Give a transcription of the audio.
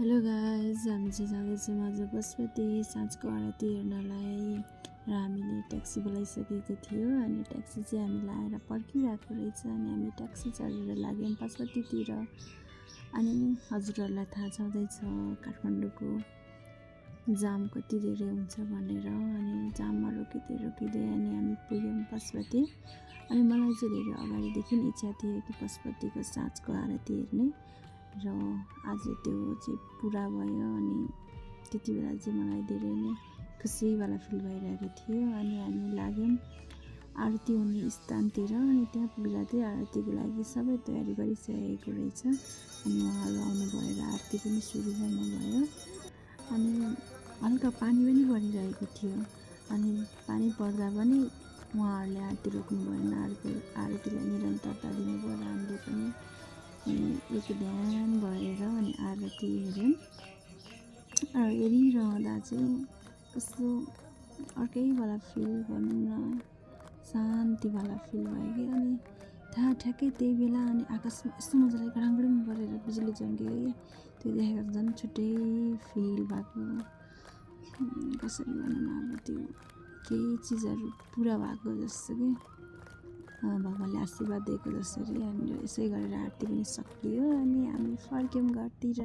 Hello guys, हामी चाहिँ जाँदैछौँ आज पशुपति साँझको आरती हेर्नलाई र हामीले ट्याक्सी बोलाइसकेको थियो अनि ट्याक्सी चाहिँ हामीले आएर पर्खिरहेको रहेछ अनि हामी ट्याक्सी चढेर लाग्यौँ पशुपतितिर। अनि हजुरहरूलाई थाहा छँदैछ काठमाडौँको जाम कति धेरै हुन्छ भनेर, अनि जाममा रोकिँदै रोकिँदै अनि हामी पुग्यौँ पशुपति। अनि मलाई चाहिँ धेरै अगाडिदेखि इच्छा थियो कि पशुपतिको साँझको आरती हेर्ने र आज त्यो चाहिँ पुरा भयो। अनि त्यति बेला चाहिँ मलाई धेरै नै खुसीवाला फिल भइरहेको थियो अनि हामी लाग्यौँ आरती हुने स्थानतिर। अनि त्यहाँ पुग्दा चाहिँ आरतीको लागि सबै तयारी गरिसकेको रहेछ अनि उहाँहरू आउनु भएर आरती पनि सुरु गर्नुभयो। अनि हल्का पानी पनि परिरहेको थियो अनि पानी पर्दा पनि उहाँहरूले आरती रोक्नु भएन, आरतीलाई निरन्तरता दिनुभयो र हामीले पनि एक ध्यान भएर अनि आरती हेऱ्यौँ। हेरिरहँदा चाहिँ कस्तो अर्कैवाला फिल भनौँ न, शान्तिवाला फिल भयो कि। अनि ठ्याक्कै त्यही बेला अनि आकाशमा यस्तो मजाले गडाङगडुङ गरेर बिजुली चम्केको कि त्यो देखेर झन् छुट्टै फिल भएको। कसरी भनौँ अब त्यो केही चिजहरू पुरा भएको जस्तो कि भगवान्ले आशीर्वाद दिएको जसरी। अनि यसै गरेर आरती पनि सकियो अनि हामी फर्क्यौँ घरतिर।